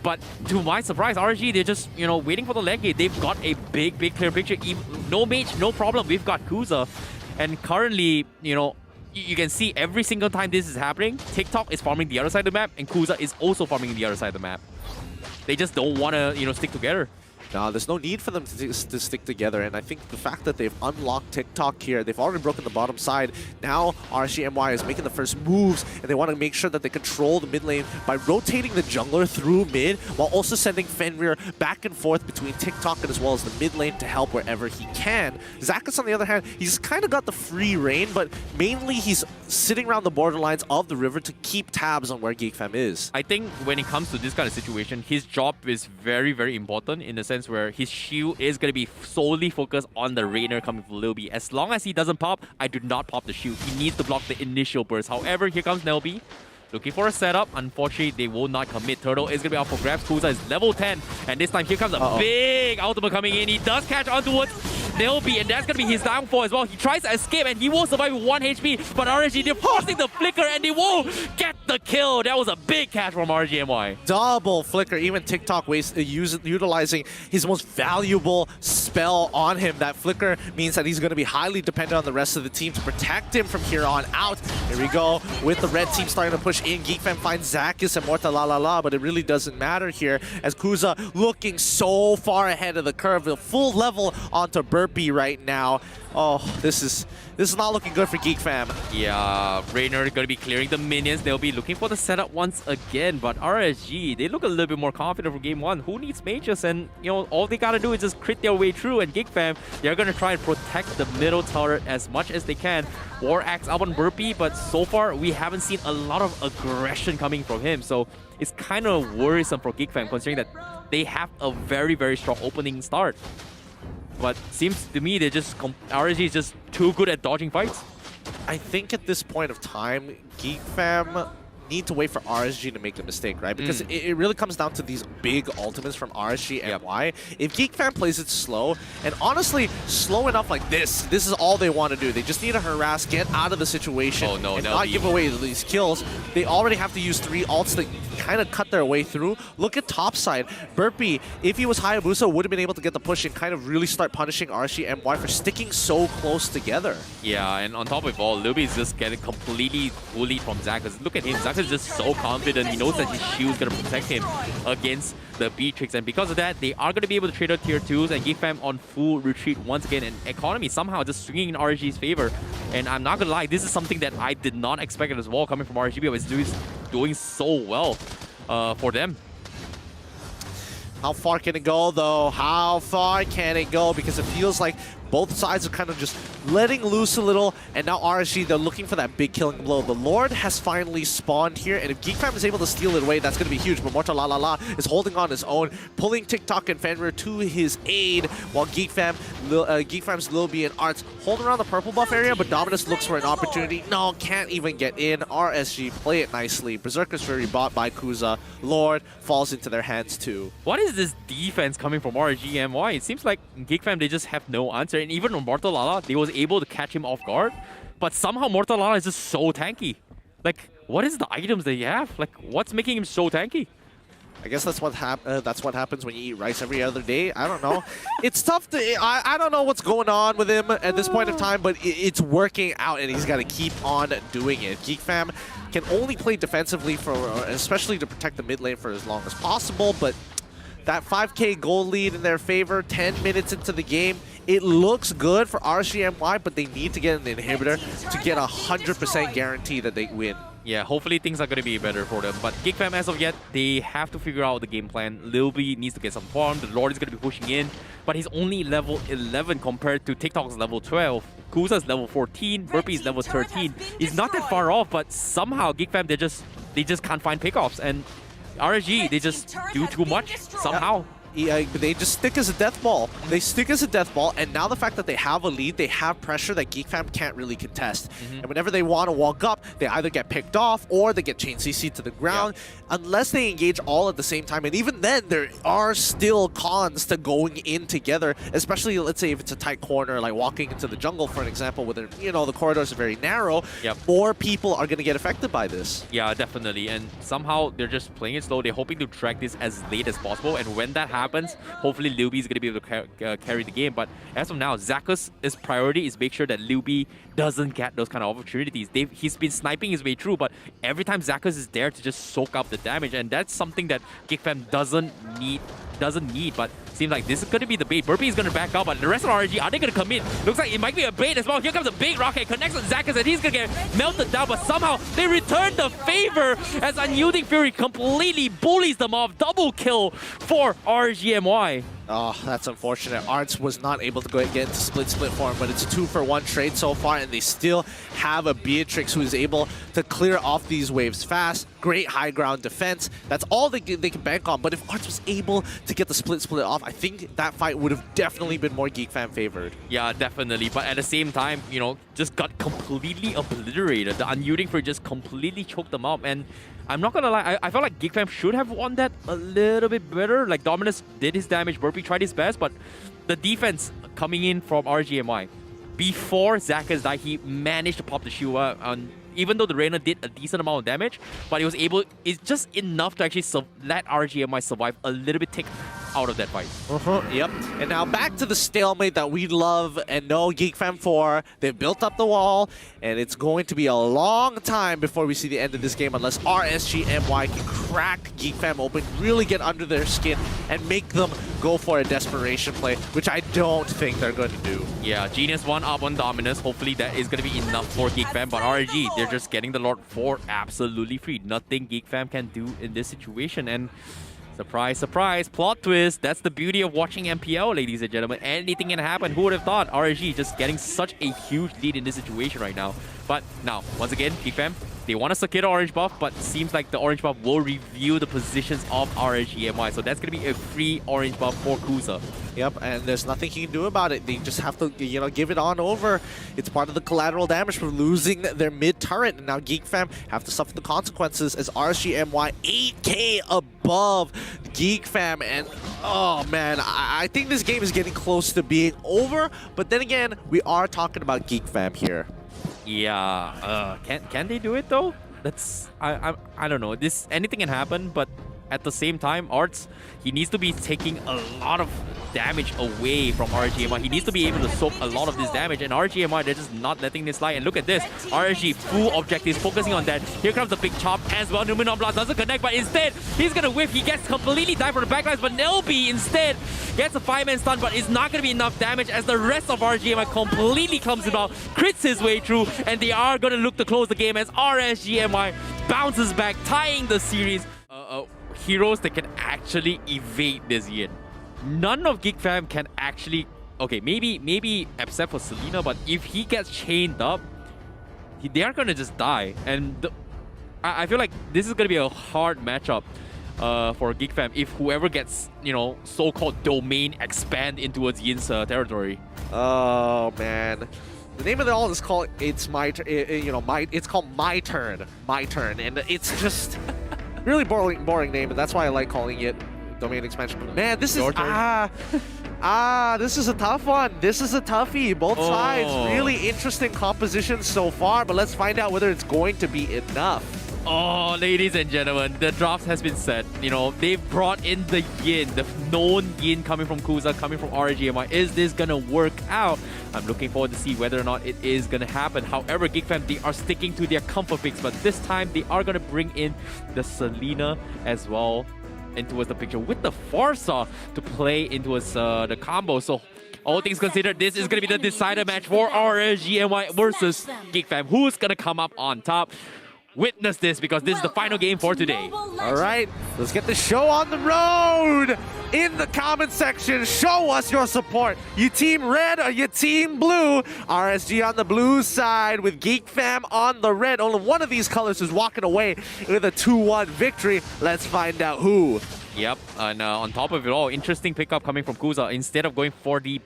But to my surprise, RSG, they're just, you know, waiting for the lane gate. They've got a big clear picture. No mage, no problem. We've got Kuza. And currently, you know, you can see every single time this is happening, TikTok is farming the other side of the map, and Kuza is also farming the other side of the map. They just don't want to, you know, stick together. No, there's no need for them to stick together, and I think the fact that they've unlocked TikTok here, they've already broken the bottom side. Now RSG MY is making the first moves, and they want to make sure that they control the mid lane by rotating the jungler through mid, while also sending Fenrir back and forth between TikTok and as well as the mid lane to help wherever he can. Zakus, on the other hand, he's kind of got the free reign, but mainly he's sitting around the borderlines of the river to keep tabs on where Geek Fam is. I think when it comes to this kind of situation, his job is very important in the sense where his shield is going to be solely focused on the Rainer coming from Lil B. As long as he doesn't pop, I do not pop the shield. He needs to block the initial burst. However, here comes Nelby. Looking for a setup. Unfortunately, they will not commit. Turtle is going to be out for grabs. Kuza is level 10. And this time, here comes a big ultimate coming in. He does catch on towards Nelby, and that's going to be his downfall as well. He tries to escape, and he will survive with 1 HP. But RSG, they're forcing the flicker, and they won't get the kill. That was a big catch from RGMY. Double flicker. Even TikTok utilizing his most valuable spell on him. That flicker means that he's going to be highly dependent on the rest of the team to protect him from here on out. Here we go with the red team starting to push in. Geek Fam finds Zakus and Mortal La La La, but it really doesn't matter here as Kuza looking so far ahead of the curve. The full level onto Burpee right now. Oh, this is not looking good for Geek Fam. Yeah, Rainer going to be clearing the minions. They'll be looking for the setup once again, but RSG, they look a little bit more confident for game 1. Who needs mages? And, you know, all they got to do is just crit their way through, and Geek Fam, they're going to try and protect the middle turret as much as they can. War Axe up on Burpee, but so far, we haven't seen a lot of aggression coming from him, so it's kind of worrisome for Geek Fam, considering that they have a very strong opening start. But seems to me they just RSG is just too good at dodging fights. I think at this point of time, Geek Fam need to wait for RSG to make the mistake, right? Because it really comes down to these big ultimates from RSG MY. If Geek Fam plays it slow, and honestly, slow enough like this is all they want to do. They just need to harass, get out of the situation, and not give away these kills. They already have to use 3 ults to kind of cut their way through. Look at topside. Burpee, if he was Hayabusa, would have been able to get the push and kind of really start punishing RSG MY for sticking so close together. Yeah, and on top of it all, Luby is just getting completely bullied from Zakas. Look at him. Zakas is just so confident. He knows that his shield is going to protect him against the Beatrix. And because of that, they are going to be able to trade out tier 2s and Geek Fam on full retreat once again. And economy somehow just swinging in RSG's favor. And I'm not going to lie, this is something that I did not expect as well coming from RSG, but it's doing so well for them. How far can it go, though? How far can it go? Because it feels like both sides are kind of just letting loose a little, and now RSG, they're looking for that big killing blow. The Lord has finally spawned here, and if Geek Fam is able to steal it away, that's going to be huge. But Mortal La La La is holding on his own, pulling TikTok and Fenrir to his aid, while Geek Fam's Lil B and Arts hold around the purple buff area, but Dominus looks for an opportunity. No, can't even get in. RSG play it nicely. Berserker's Fury bought by Kuza. Lord falls into their hands too. What is this defense coming from RSG MY? It seems like Geek Fam, they just have no answer. And even on Mortal Lala, they was able to catch him off guard. But somehow Mortal Lala is just so tanky. Like, what is the items that you have? Like, what's making him so tanky? I guess that's what happens when you eat rice every other day. I don't know. It's tough to... I don't know what's going on with him at this point of time, but it's working out, and he's got to keep on doing it. Geek Fam can only play defensively, especially to protect the mid lane for as long as possible, but that 5k gold lead in their favor, 10 minutes into the game, it looks good for RSG MY, but they need to get an inhibitor to get 100% guarantee that they win. Yeah, hopefully things are going to be better for them. But Geek Fam, as of yet, they have to figure out the game plan. Lil B needs to get some farm. The Lord is going to be pushing in, but he's only level 11 compared to TikTok's level 12. Kuza's level 14, Burpee's level 13. He's not that far off, but somehow Geek Fam, they just can't find pickoffs. And RSG, they just do too much somehow. They just stick as a death ball. They stick as a death ball, and now the fact that they have a lead, they have pressure that Geek Fam can't really contest. And whenever they want to walk up, they either get picked off or they get chain CC to the ground, unless they engage all at the same time. And even then, there are still cons to going in together, especially, let's say, if it's a tight corner, like walking into the jungle, for an example, where the corridors are very narrow. More people are going to get affected by this. Yeah, definitely. And somehow they're just playing it slow. They're hoping to drag this as late as possible. And when that happens, hopefully Liu B is going to be able to carry the game. But as of now, Zakus' priority is make sure that Liu B doesn't get those kind of opportunities. He's been sniping his way through, but every time Zakus is there to just soak up the damage, and that's something that Geek Fam doesn't need. But seems like this is going to be the bait. Burpee is going to back up, but the rest of RSG, are they going to come in? Looks like it might be a bait as well. Here comes a big rocket, connects with Zakus, and he's going to get melted down, but somehow they return the favor as Unyielding Fury completely bullies them off. Double kill for RSG MY. Oh, that's unfortunate. Arts was not able to get into split form, but it's a 2-for-1 trade so far, and they still have a Beatrix who is able to clear off these waves fast. Great high ground defense. That's all they can bank on. But if Arts was able to get the split off, I think that fight would have definitely been more Geek Fam favored. Yeah, definitely. But at the same time, just got completely obliterated. The Unyielding Fury just completely choked them up, and I'm not gonna lie, I felt like Geek Fam should have won that a little bit better. Like, Dominus did his damage, Burpee tried his best, but the defense coming in from RSG MY, before Zakas died, he managed to pop the Shiva on, even though the Reyna did a decent amount of damage, but it's just enough to actually let RSG MY survive a little bit, take out of that fight. Yep. And now back to the stalemate that we love and know Geek Fam for. They've built up the wall, and it's going to be a long time before we see the end of this game unless RSG MY can crack Geek Fam open, really get under their skin, and make them go for a desperation play, which I don't think they're going to do. Yeah, Genius 1 up on Dominus. Hopefully that is going to be enough for Geek Fam, but RSG, they're just getting the Lord for absolutely free. Nothing Geek Fam can do in this situation, and surprise, surprise, plot twist. That's the beauty of watching MPL, ladies and gentlemen. Anything can happen. Who would have thought? RSG just getting such a huge lead in this situation right now. But now, once again, Geek Fam, they want to secure the orange buff, but seems like the orange buff will reveal the positions of RSG MY. So that's going to be a free orange buff for Kuza. Yep, and there's nothing he can do about it. They just have to, you know, give it on over. It's part of the collateral damage from losing their mid turret, and now Geek Fam have to suffer the consequences as RSG MY 8K above Geek Fam. And oh man, I think this game is getting close to being over. But then again, we are talking about Geek Fam here. Yeah, can they do it though? That's I don't know. This anything can happen, but at the same time, Arts, he needs to be taking a lot of damage away from RGMI. He needs to be able to soak a lot of this damage, and RGMI, they're just not letting this slide. And look at this, RSG, full objectives, focusing on that. Here comes the big chop as well. Numenon Blast doesn't connect, but instead, he's gonna whiff. He gets completely died from the backlines, but Nelby instead gets a 5-man stun, but it's not gonna be enough damage as the rest of RGMI completely comes about, crits his way through, and they are gonna look to close the game as RSGMI bounces back, tying the series. Heroes that can actually evade this Yin. None of Geek Fam can actually... Okay, maybe except for Selena, but if he gets chained up, they are gonna just die. And I feel like this is gonna be a hard matchup for Geek Fam if whoever gets, you know, so-called domain expand into Yin's territory. Oh man. The name of it all is called It's My Turn. You know, it's called My Turn. My Turn, and it's just really boring name, and that's why I like calling it Domain Expansion. But man, this is this is a tough one. This is a toughie. Both sides, really interesting compositions so far, but let's find out whether it's going to be enough. Oh, ladies and gentlemen, the draft has been set. You know, they've brought in the Yin, the known Yin coming from Kuza, coming from RGMI. Is this gonna work out? I'm looking forward to see whether or not it is gonna happen. However, Geek Fam, they are sticking to their comfort picks, but this time they are gonna bring in the Selena as well into the picture with the Forza to play into the combo. So all things considered, this is gonna be the decider match for RSGMI versus Geek Fam. Who's gonna come up on top? Witness this, because this is the final game for today. All right, let's get the show on the road. In the comment section, show us your support. You team red or you team blue? RSG on the blue side with Geek Fam on the red. Only one of these colors is walking away with a 2-1 victory. Let's find out who. Yep, and on top of it all, interesting pickup coming from Kuza. Instead of going for the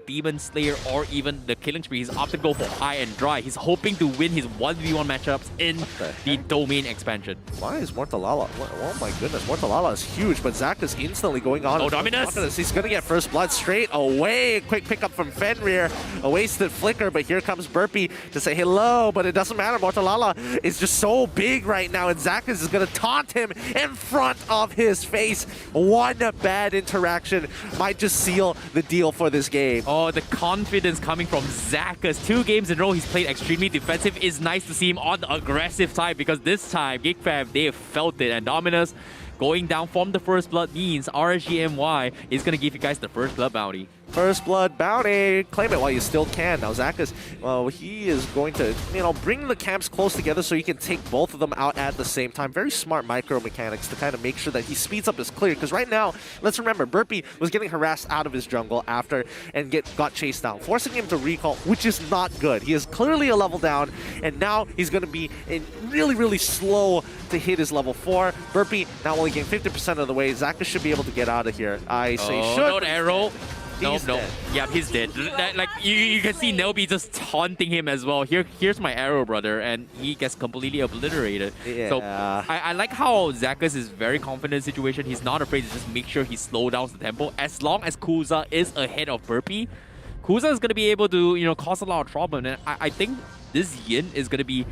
Demon Slayer or even the Killing Spree, he's opted to go for High and Dry. He's hoping to win his 1v1 matchups in the Domain expansion. Why is Mortalala? Oh my goodness, Mortalala is huge, but Zach is instantly going on. Oh, Dominus! He's going to get first blood straight away. Quick pickup from Fenrir. A wasted flicker, but here comes Burpee to say hello, but it doesn't matter. Mortalala is just so big right now, and Zach is going to taunt him in front of his face. One bad interaction might just seal the deal for this game. Oh, the confidence coming from Zakas. 2 games in a row, he's played extremely defensive. It's nice to see him on the aggressive side, because this time, Geek Fam, they have felt it. And Dominus going down from the first blood means RSGMY is going to give you guys the first blood bounty. First blood bounty. Claim it while you still can. Now Zakas, well, he is going to, you know, bring the camps close together so he can take both of them out at the same time. Very smart micro mechanics to kind of make sure that he speeds up his clear. Because right now, let's remember, Burpee was getting harassed out of his jungle after and got chased down, forcing him to recall, which is not good. He is clearly a level down, and now he's going to be really slow to hit his level 4. Burpee now only getting 50% of the way. Zakas should be able to get out of here. I say should. Don't arrow. No. Dead. Yeah, he's dead. Like you can see Nelby just taunting him as well. Here's my arrow, brother, and he gets completely obliterated. Yeah. So I like how Zakas is very confident in the situation. He's not afraid to just make sure he slows down the tempo. As long as Kuza is ahead of Burpee, Kuza is gonna be able to, you know, cause a lot of trouble. And I think this Yin is gonna be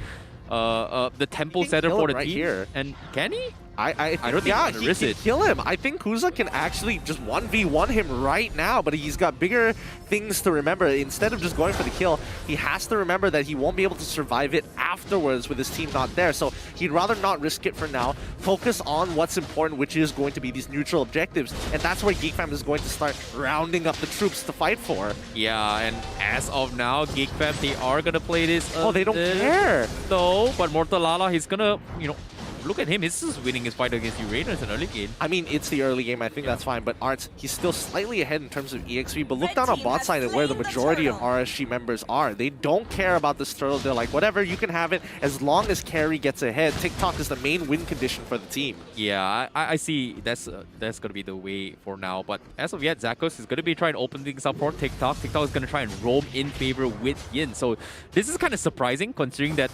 the tempo setter for the team. Here. And can he? I don't think he can risk it. Kill him. I think Kuza can actually just 1v1 him right now, but he's got bigger things to remember. Instead of just going for the kill, he has to remember that he won't be able to survive it afterwards with his team not there. So he'd rather not risk it for now. Focus on what's important, which is going to be these neutral objectives. And that's where Geek Fam is going to start rounding up the troops to fight for. Yeah, and as of now, Geek Fam, they are going to play this. Oh, they don't care. No, but Mortalala, he's going to, you know, look at him. He's just winning his fight against Uranus in early game. I mean, it's the early game. I think that's fine. But Arts, he's still slightly ahead in terms of EXP. But look down on bot side at where the majority of RSG members are. They don't care about this turtle. They're like, whatever, you can have it as long as carry gets ahead. TikTok is the main win condition for the team. Yeah, I see. That's going to be the way for now. But as of yet, Zakos is going to be trying to open things up for TikTok. TikTok is going to try and roam in favor with Yin. So this is kind of surprising considering that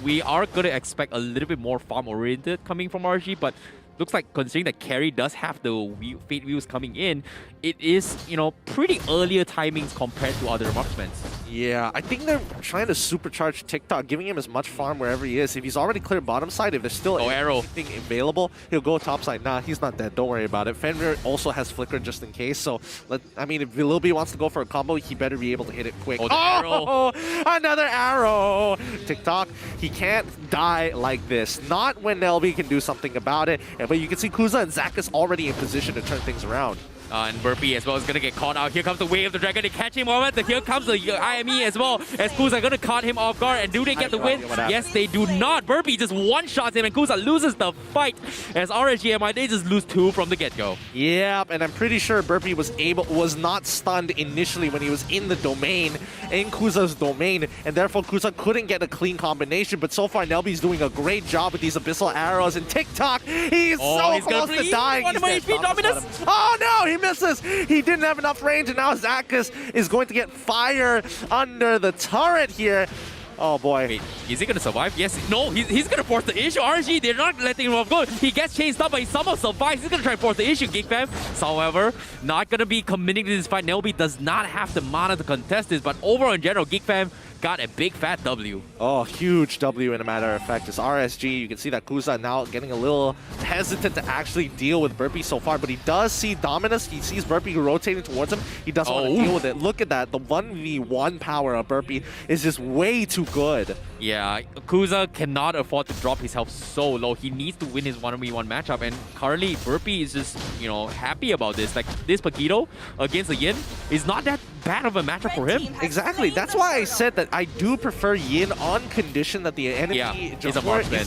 we are going to expect a little bit more farm-oriented coming from RSG. But looks like considering that carry does have the Fate Wheels coming in, it is, you know, pretty earlier timings compared to other marksmen. Yeah, I think they're trying to supercharge TikTok, giving him as much farm wherever he is. If he's already cleared bottom side, if there's still anything available, he'll go top side. Nah, he's not dead. Don't worry about it. Fenrir also has Flicker just in case. So, I mean, if Lil B wants to go for a combo, he better be able to hit it quick. Oh, another arrow! TikTok, he can't die like this. Not when LB can do something about it. But you can see Kuza and Zakas already in position to turn things around. And Burpee as well is going to get caught out. Here comes the Way of the Dragon. They catch him moment. Here comes the IME as well. As Kuza going to caught him off guard. And do they get the win? Yes, they do not. Burpee just one-shots him and Kuza loses the fight. As RSG MI, they just lose 2 from the get-go. Yep, and I'm pretty sure Burpee was not stunned initially when he was in the domain, in Kuza's domain. And therefore, Kuza couldn't get a clean combination. But so far, Nelby's doing a great job with these Abyssal Arrows. And TikTok, he's so close to dying. Oh no, he misses. He didn't have enough range, and now Zakas is going to get fire under the turret here. Oh boy. Wait, is he going to survive? Yes. No, he's going to force the issue. RSG, they're not letting him off go. He gets chased up, but he somehow survives. He's going to try and force the issue. Geek fam, however, not going to be committing to this fight. Nelby does not have the mana to contest this, but overall in general, Geek fam got a big fat W. Oh, huge W in a matter of fact. It's RSG. You can see that Kuza now getting a little hesitant to actually deal with Burpee so far, but he does see Dominus. He sees Burpee rotating towards him. He doesn't want to deal with it. Look at that. The 1v1 power of Burpee is just way too good. Yeah, Kuza cannot afford to drop his health so low. He needs to win his 1v1 matchup, and currently Burpee is just, you know, happy about this. Like, this Paquito against the Yin is not that bad of a matchup for him. Exactly. That's why I said that I do prefer Yin on condition that the enemy is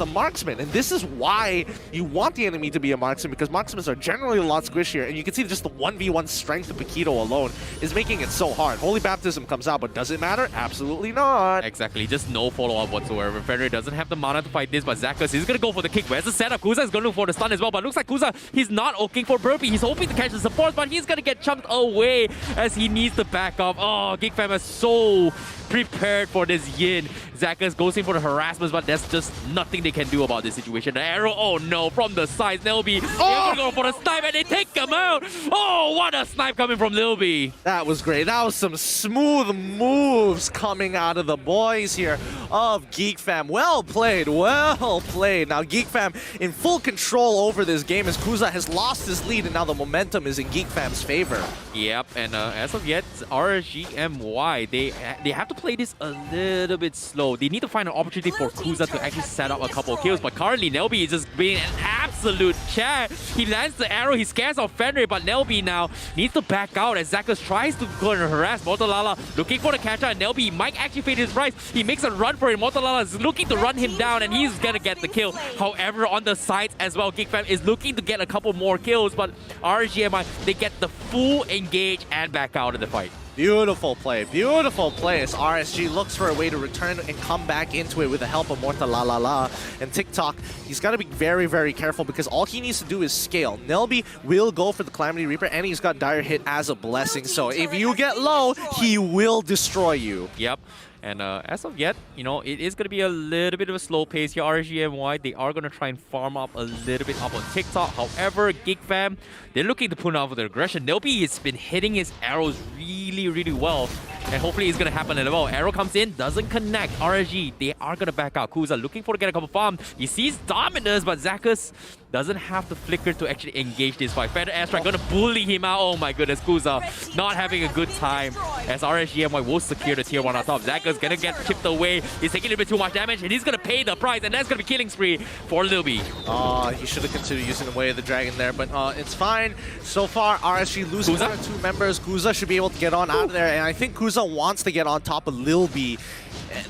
a marksman. And this is why you want the enemy to be a marksman, because marksmen are generally a lot squishier. And you can see just the 1v1 strength of Paquito alone is making it so hard. Holy Baptism comes out, but does it matter? Absolutely not. Exactly. Just no follow-up whatsoever. Fenrir doesn't have the mana to fight this, but Zakas is going to go for the kick. Where's the setup? Kuza is going to look for the stun as well, but looks like Kuza, he's not looking for Burpee. He's hoping to catch the support, but he's going to get chunked away as he needs to back off. Oh, Geek fam is so prepared for this Yin. Zakas goes in for the harassments, but there's just nothing they can do about this situation. The arrow, oh no, from the sides, Nelby, they're gonna go for the snipe and they take him out. Oh, what a snipe coming from Lilby. That was great. That was some smooth moves coming out of the boys here of Geek fam. Well played, well played. Now Geek fam in full control over this game as Kuza has lost his lead and now the momentum is in Geek fam's favor. Yep, and as of yet, RSG MY, they have to play this a little bit slow. They need to find an opportunity for Kuza to actually set up a couple of kills, but currently Nelby is just being an absolute chat. He lands the arrow, he scares off Fenrir, but Nelby now needs to back out as Zakas tries to go and harass Motolala, looking for the catcher, and Nelby might actually fade his price. He makes a run for it. Motolala is looking to run him down, and he's gonna get the kill. However, on the sides as well, Geek fam is looking to get a couple more kills, but RGMI, they get the full engage and back out of the fight. Beautiful play as RSG looks for a way to return and come back into it with the help of Mortalala. And TikTok, he's got to be very, very careful because all he needs to do is scale. Nelby will go for the Calamity Reaper and he's got Dire Hit as a blessing. So if you get low, he will destroy you. Yep. And as of yet, you know, it is going to be a little bit of a slow pace here. RGMY, they are going to try and farm up a little bit up on TikTok. However, Geek fam, they're looking to put on for their aggression. Nelby has been hitting his arrows really, really well. And hopefully it's going to happen as well. Arrow comes in, doesn't connect. RSG, they are going to back out. Kuza looking for to get a couple farm. He sees Dominus, but Zakas doesn't have the flicker to actually engage this fight. Feather Airstrike gonna bully him out. Oh my goodness, Kuza not having a good time as RSGMY will secure the tier 1 on top. Zaka's gonna get chipped away. He's taking a little bit too much damage and he's gonna pay the price, and that's gonna be killing spree for Lil B. He should have considered using the Way of the Dragon there, but it's fine. So far, RSG losing 1 or 2 members. Kuza should be able to get on out of there, and I think Kuza wants to get on top of Lil B.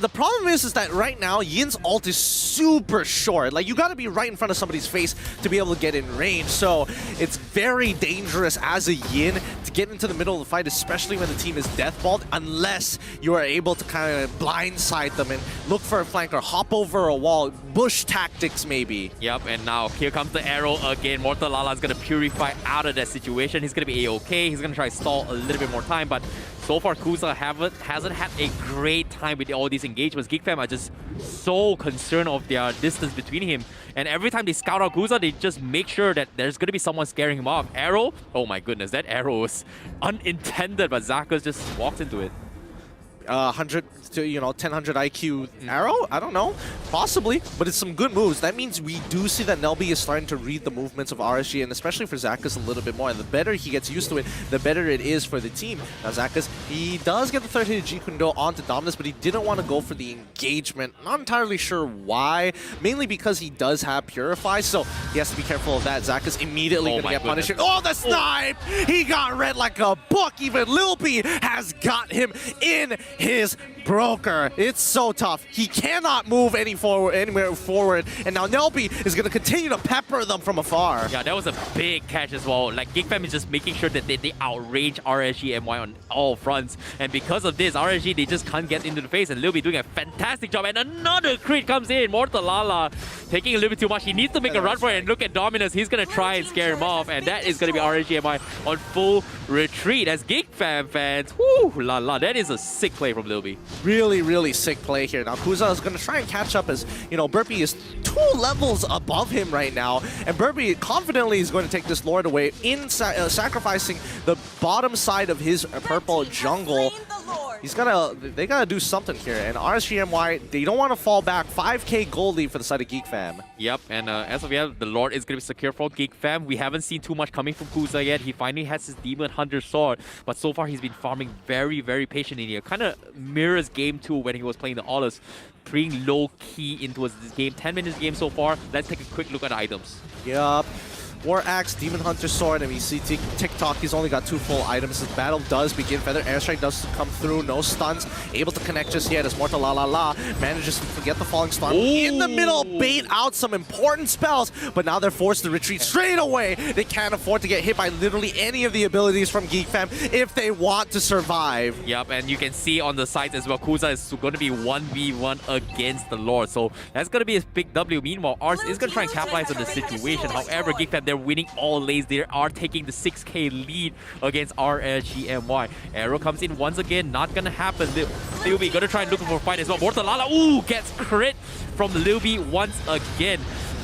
the problem is that right now, Yin's ult is super short. Like, you gotta be right in front of somebody's face to be able to get in range. So it's very dangerous as a Yin to get into the middle of the fight, especially when the team is deathballed, unless you are able to kind of blindside them and look for a flank or hop over a wall. Bush tactics, maybe. Yep, and now here comes the arrow again. Mortal Lala is going to purify out of that situation. He's going to be A-okay. He's going to try to stall a little bit more time, but so far Kuza hasn't had a great time with all these engagements. Geek Fam are just so concerned of their distance between him. And every time they scout out Kuza, they just make sure that there's going to be someone scaring him off. Arrow? Oh my goodness, that arrow was unintended, but Zakas just walked into it. 100 to 1000 IQ arrow? I don't know, possibly, but it's some good moves. That means we do see that Nelby is starting to read the movements of RSG, and especially for Zakas a little bit more. And the better he gets used to it, the better it is for the team. Now Zakas, he does get the third hit of Jeet Kune Do onto Dominus, but he didn't want to go for the engagement. Not entirely sure why, mainly because he does have Purify, so he has to be careful of that. Zakas immediately gonna get punished. Oh, the snipe! He got read like a book. Even Lil B has got him in his broker. It's so tough. He cannot move anywhere forward, and now Nelby is going to continue to pepper them from afar. Yeah, that was a big catch as well. Like, Geek Fam is just making sure that they outrange RSG MY on all fronts, and because of this, RSG, they just can't get into the face, and Lil B doing a fantastic job, and another crit comes in. Mortal Lala taking a little bit too much. He needs to make a run for it, and look at Dominus. He's going to try and scare him off, and that is going to be RSG MY on full retreat. As Geek Fam fans, whoo la la, that is a sick play from Lil B. Really, really sick play here. Now Kuza is going to try and catch up as, Burpee is 2 levels above him right now. And Burpee confidently is going to take this Lord away in sacrificing the bottom side of his purple jungle. They gotta do something here. And RSGMY, they don't want to fall back. 5k gold lead for the side of Geek Fam. Yep, and as of yet, the Lord is going to be secure for Geek Fam. We haven't seen too much coming from Kuza yet. He finally has his Demon Hunter sword, but so far he's been farming very, very patiently here. Kind of mirrors Game 2 when he was playing the Aulus, pretty low-key into this game. 10 minutes game so far. Let's take a quick look at items. Yup. War Axe, Demon Hunter Sword, and we see TikTok, he's only got 2 full items. The battle does begin. Feather Airstrike does come through, no stuns, able to connect just yet as Mortal La manages to get the Falling Storm. In the middle, bait out some important spells, but now they're forced to retreat straight away. They can't afford to get hit by literally any of the abilities from Geek Fam if they want to survive. Yep, and you can see on the sides as well, Kuza is going to be 1v1 against the Lord, so that's going to be a big W. Meanwhile, Ars is going to try and capitalize on the situation. However, Geek Fam, they're winning all lanes. They are taking the 6k lead against RSG MY. Arrow comes in once again. Not gonna happen. Lil B gonna try and look for a fight as well. Mortal Lala, ooh, gets crit from Lil B once again.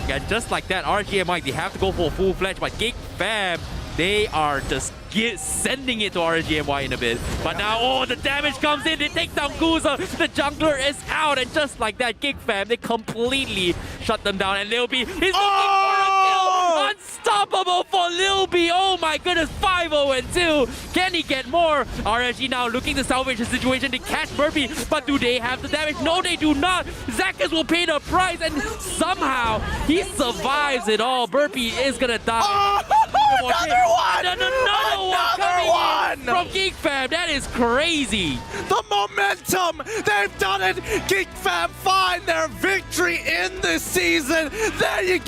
And just like that, RSG MY, they have to go for a full-fledged, but Geek Fam, they are just sending it to RSG MY in a bit. But now, oh, the damage comes in. They take down Kuza. The jungler is out. And just like that, Geek Fam, they completely shut them down. And Lil B is looking for a kill. Unstoppable for Lil B. Oh my goodness, 5-0-2. Can he get more? RSG now looking to salvage the situation to catch Burpee. But do they have the damage? No, they do not. Zakas will pay the price. And somehow, he survives it all. Burpee is going to die. Another one! Another one from Geek Fam. That is crazy. The momentum! They've done it! Geek Fam find their victory in this season. There you go.